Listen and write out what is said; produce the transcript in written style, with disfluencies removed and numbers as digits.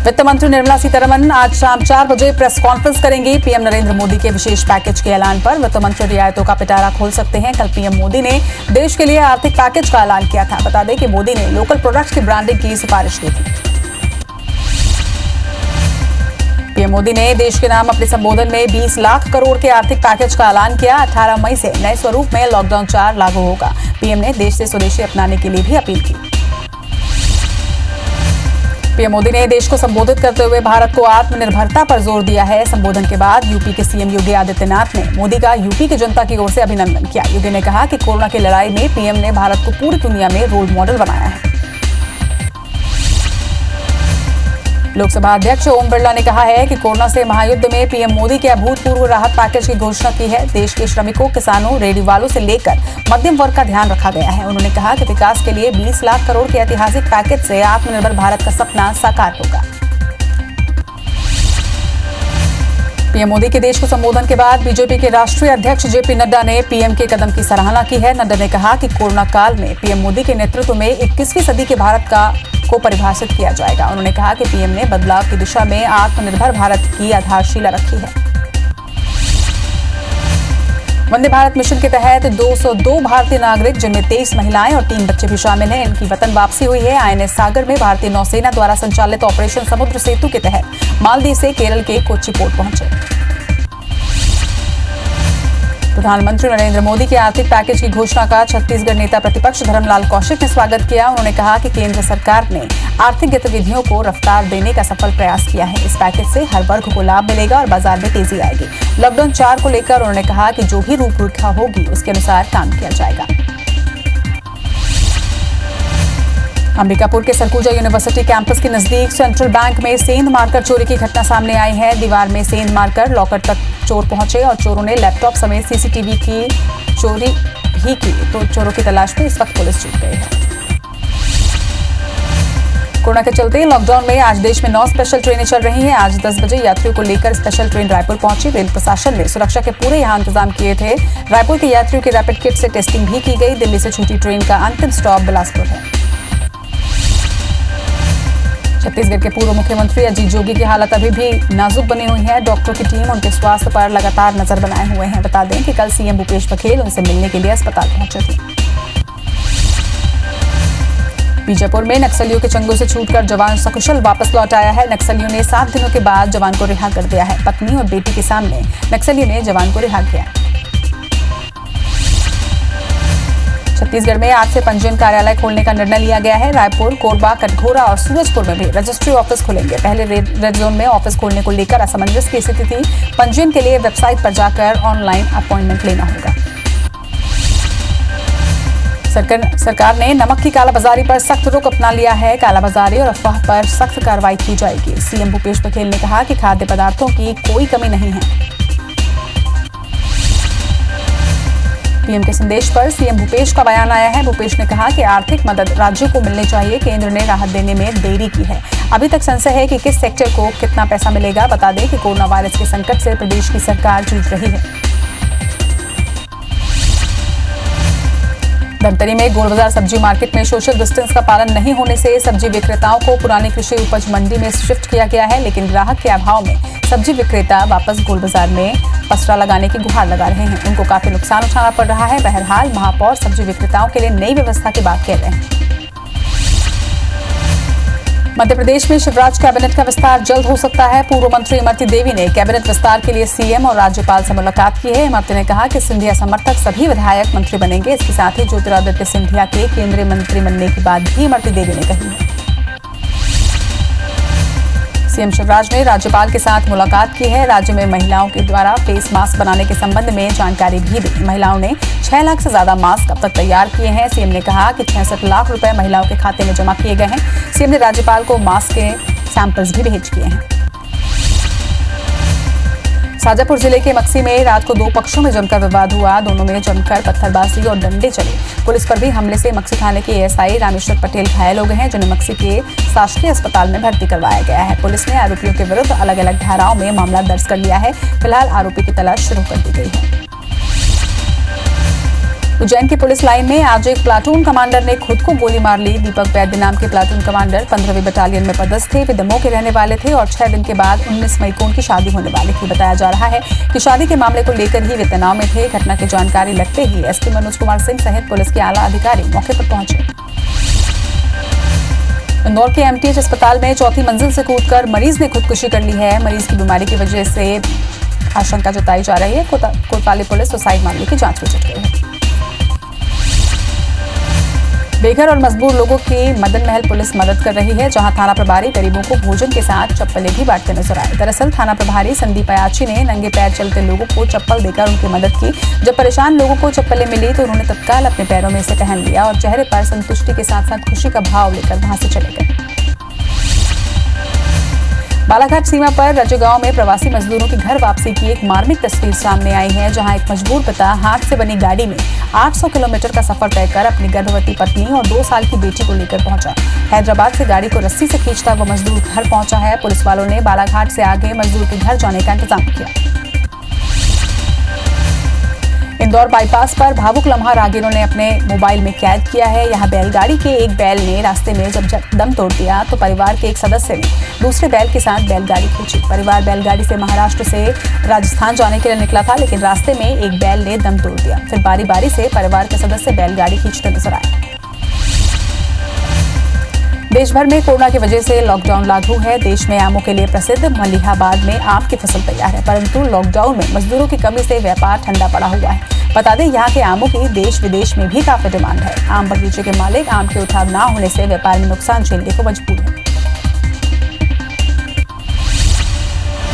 वित्त मंत्री निर्मला सीतारमण आज शाम 4 बजे प्रेस कॉन्फ्रेंस करेंगी। पीएम नरेंद्र मोदी के विशेष पैकेज के ऐलान पर वित्त मंत्री रियायतों का पिटारा खोल सकते हैं। कल पीएम मोदी ने देश के लिए आर्थिक पैकेज का ऐलान किया था। बता दें कि मोदी ने लोकल प्रोडक्ट्स की ब्रांडिंग की सिफारिश की थी। पीएम मोदी ने देश के नाम अपने संबोधन में 20 लाख करोड़ के आर्थिक पैकेज का ऐलान किया। 18 मई से नए स्वरूप में लॉकडाउन 4 लागू होगा। पीएम ने देश से स्वदेशी अपनाने के लिए भी अपील की। पीएम मोदी ने देश को संबोधित करते हुए भारत को आत्मनिर्भरता पर जोर दिया है। संबोधन के बाद यूपी के सीएम योगी आदित्यनाथ ने मोदी का यूपी की जनता की ओर से अभिनंदन किया। योगी ने कहा कि कोरोना की लड़ाई में पीएम ने भारत को पूरी दुनिया में रोल मॉडल बनाया है। लोकसभा अध्यक्ष ओम बिरला ने कहा है कि कोरोना से महायुद्ध में पीएम मोदी के अभूतपूर्व राहत पैकेज की घोषणा की है। देश के श्रमिकों, किसानों, रेहड़ी वालों से लेकर मध्यम वर्ग का ध्यान रखा गया है। उन्होंने कहा कि विकास के लिए 20 लाख करोड़ के ऐतिहासिक पैकेज से आत्मनिर्भर भारत का सपना साकार होगा। पीएम मोदी के देश को संबोधन के बाद बीजेपी के राष्ट्रीय अध्यक्ष जेपी नड्डा ने पीएम के कदम की सराहना की है। नड्डा ने कहा कि कोरोना काल में पीएम मोदी के नेतृत्व में 21वीं सदी के भारत को परिभाषित किया जाएगा। उन्होंने कहा कि पीएम ने बदलाव की दिशा में आत्मनिर्भर भारत की आधारशिला रखी है। वंदे भारत मिशन के तहत 202 भारतीय नागरिक, जिनमें 23 महिलाएं और 3 बच्चे भी शामिल हैं, इनकी वतन वापसी हुई है। आईएनएस सागर में भारतीय नौसेना द्वारा संचालित ऑपरेशन समुद्र सेतु के तहत मालदीव से केरल के कोच्चि पोर्ट पहुंचे। प्रधानमंत्री नरेंद्र मोदी के आर्थिक पैकेज की घोषणा का छत्तीसगढ़ नेता प्रतिपक्ष धर्मलाल कौशिक ने स्वागत किया। उन्होंने कहा कि केंद्र सरकार ने आर्थिक गतिविधियों को रफ्तार देने का सफल प्रयास किया है। इस पैकेज से हर वर्ग को लाभ मिलेगा और बाजार में तेजी आएगी। लॉकडाउन 4 को लेकर उन्होंने कहा कि जो भी रूपरेखा होगी उसके अनुसार काम किया जाएगा। अंबिकापुर के सरगुजा यूनिवर्सिटी कैंपस के नजदीक सेंट्रल बैंक में सेंध मारकर चोरी की घटना सामने आई है। दीवार में सेंध मारकर लॉकर तक चोर पहुंचे और चोरों ने लैपटॉप समेत सीसीटीवी की चोरी भी की। तो चोरों की तलाश में इस वक्त पुलिस जुट गई है। कोरोना के चलते लॉकडाउन में आज देश में 9 स्पेशल ट्रेनें चल रही हैं। आज 10 बजे यात्रियों को लेकर स्पेशल ट्रेन रायपुर पहुंची। रेल प्रशासन ने सुरक्षा के पूरे यहां इंतजाम किए थे। रायपुर के यात्रियों की रैपिड किट से टेस्टिंग भी की गई। दिल्ली से छूटी ट्रेन का अंतिम स्टॉप बिलासपुर है। छत्तीसगढ़ के पूर्व मुख्यमंत्री अजीत जोगी की हालत अभी भी नाजुक बनी हुई है। डॉक्टरों की टीम उनके स्वास्थ्य पर लगातार नजर बनाए हुए हैं। बता दें कि कल सीएम भूपेश बघेल उनसे मिलने के लिए अस्पताल पहुंचे थे। बीजापुर में नक्सलियों के चंगुल से छूटकर जवान सकुशल वापस लौट आया है। नक्सलियों ने 7 दिनों के बाद जवान को रिहा कर दिया है। पत्नी और बेटी के सामने नक्सलियों ने जवान को रिहा किया। छत्तीसगढ़ में आज से पंजीयन कार्यालय खोलने का निर्णय लिया गया है। रायपुर, कोरबा, कटघोरा और सूरजपुर में भी रजिस्ट्री ऑफिस खुलेंगे। पहले रेड जोन में ऑफिस खोलने को लेकर असमंजस की स्थिति थी। पंजीयन के लिए वेबसाइट पर जाकर ऑनलाइन अपॉइंटमेंट लेना होगा। सरकार ने नमक की कालाबाजारी पर सख्त रुख अपना लिया है। कालाबाजारी और अफवाह पर सख्त कार्रवाई की जाएगी। सीएम भूपेश बघेल ने कहा कि खाद्य पदार्थों की कोई कमी नहीं है। पीएम के संदेश पर सीएम भूपेश का बयान आया है। भूपेश ने कहा कि आर्थिक मदद राज्यों को मिलनी चाहिए। केंद्र ने राहत देने में देरी की है। अभी तक संशय है कि किस सेक्टर को कितना पैसा मिलेगा। बता दें कि कोरोना वायरस के संकट से प्रदेश की सरकार जूझ रही है। धमतरी में गोलबाजार सब्जी मार्केट में सोशल डिस्टेंस का पालन नहीं होने से सब्जी विक्रेताओं को पुरानी कृषि उपज मंडी में शिफ्ट किया गया है। लेकिन ग्राहक के अभाव में सब्जी विक्रेता वापस गोलबाजार में पसरा लगाने की गुहार लगा रहे हैं। उनको काफी नुकसान उठाना पड़ रहा है। बहरहाल महापौर सब्जी विक्रेताओं के लिए नई व्यवस्था की बात कह रहे हैं। मध्य प्रदेश में शिवराज कैबिनेट का विस्तार जल्द हो सकता है। पूर्व मंत्री इमरती देवी ने कैबिनेट विस्तार के लिए सीएम और राज्यपाल से मुलाकात की है। इमरती ने कहा कि सिंधिया समर्थक सभी विधायक मंत्री बनेंगे। इसके साथ ही ज्योतिरादित्य सिंधिया के केंद्रीय मंत्री बनने की बात भी इमरती देवी ने कही है। सीएम शिवराज ने राज्यपाल के साथ मुलाकात की है। राज्य में महिलाओं के द्वारा फेस मास्क बनाने के संबंध में जानकारी भी दी। महिलाओं ने 6 लाख से ज्यादा मास्क अब तक तैयार किए हैं। सीएम ने कहा कि 66 लाख रुपए महिलाओं के खाते में जमा किए गए हैं। सीएम ने राज्यपाल को मास्क के सैंपल्स भी भेज किए हैं। शाजापुर जिले के मक्सी में रात को 2 पक्षों में जमकर विवाद हुआ। दोनों में जमकर पत्थरबाजी और डंडे चले। पुलिस पर भी हमले से मक्सी थाने के एएसआई रामेश्वर पटेल घायल हो गए हैं, जिन्हें मक्सी के शासकीय अस्पताल में भर्ती करवाया गया है। पुलिस ने आरोपियों के विरुद्ध अलग अलग धाराओं में मामला दर्ज कर लिया है। फिलहाल आरोपी की तलाश शुरू कर दी गई है। उज्जैन की पुलिस लाइन में आज एक प्लाटून कमांडर ने खुद को गोली मार ली। दीपक वैद्य नाम के प्लाटून कमांडर 15वीं बटालियन में पदस्थ थे। वे दमोह के रहने वाले थे और 6 दिन के बाद 19 मई को उनकी शादी होने वाली थी। बताया जा रहा है कि शादी के मामले को लेकर ही वे तनाव में थे। घटना की जानकारी लगते ही एसपी मनोज कुमार सिंह सहित पुलिस के आला अधिकारी मौके पर पहुंचे। इंदौर के एमटीएच अस्पताल में चौथी मंजिल से कूदकर मरीज ने खुदकुशी कर ली है। मरीज की बीमारी की वजह से आशंका जताई जा रही है। कोतवाली पुलिस सुसाइड मामले की जांच में जुट गई है। बेघर और मजबूर लोगों की मदन महल पुलिस मदद कर रही है, जहां थाना प्रभारी गरीबों को भोजन के साथ चप्पलें भी बांटते नजर आए। दरअसल थाना प्रभारी संदीप अयाची ने नंगे पैर चलते लोगों को चप्पल देकर उनकी मदद की। जब परेशान लोगों को चप्पलें मिली तो उन्होंने तत्काल अपने पैरों में इसे पहन लिया और चेहरे पर संतुष्टि के साथ साथ खुशी का भाव लेकर वहां से चले गए। बालाघाट सीमा पर रजगांव में प्रवासी मजदूरों की घर वापसी की एक मार्मिक तस्वीर सामने आई है, जहां एक मजबूर पिता हाथ से बनी गाड़ी में 800 किलोमीटर का सफर तय कर अपनी गर्भवती पत्नी और 2 साल की बेटी को लेकर पहुंचा। हैदराबाद से गाड़ी को रस्सी से खींचता वो मजदूर घर पहुंचा है। पुलिस वालों ने बालाघाट से आगे मजदूर के घर जाने का इंतजाम किया। इंदौर बाईपास पर भावुक लम्हा राहगीरों ने अपने मोबाइल में कैद किया है। यहाँ बैलगाड़ी के एक बैल ने रास्ते में जब दम तोड़ दिया तो परिवार के एक सदस्य ने दूसरे बैल के साथ बैलगाड़ी खींची। परिवार बैलगाड़ी से महाराष्ट्र से राजस्थान जाने के लिए निकला था, लेकिन रास्ते में एक बैल ने दम तोड़ दिया। फिर बारी बारी से परिवार के सदस्य बैलगाड़ी खींचते नजर आए। देश भर में कोरोना की वजह से लॉकडाउन लागू है। देश में आमों के लिए प्रसिद्ध मलिहाबाद में आम की फसल तैयार है, परंतु लॉकडाउन में मजदूरों की कमी से व्यापार ठंडा पड़ा हुआ है। बता दें, यहाँ के आमों की देश विदेश में भी काफी डिमांड है। आम बगीचे के मालिक आम के उठाव न होने से व्यापार में नुकसान झेलने को मजबूर है।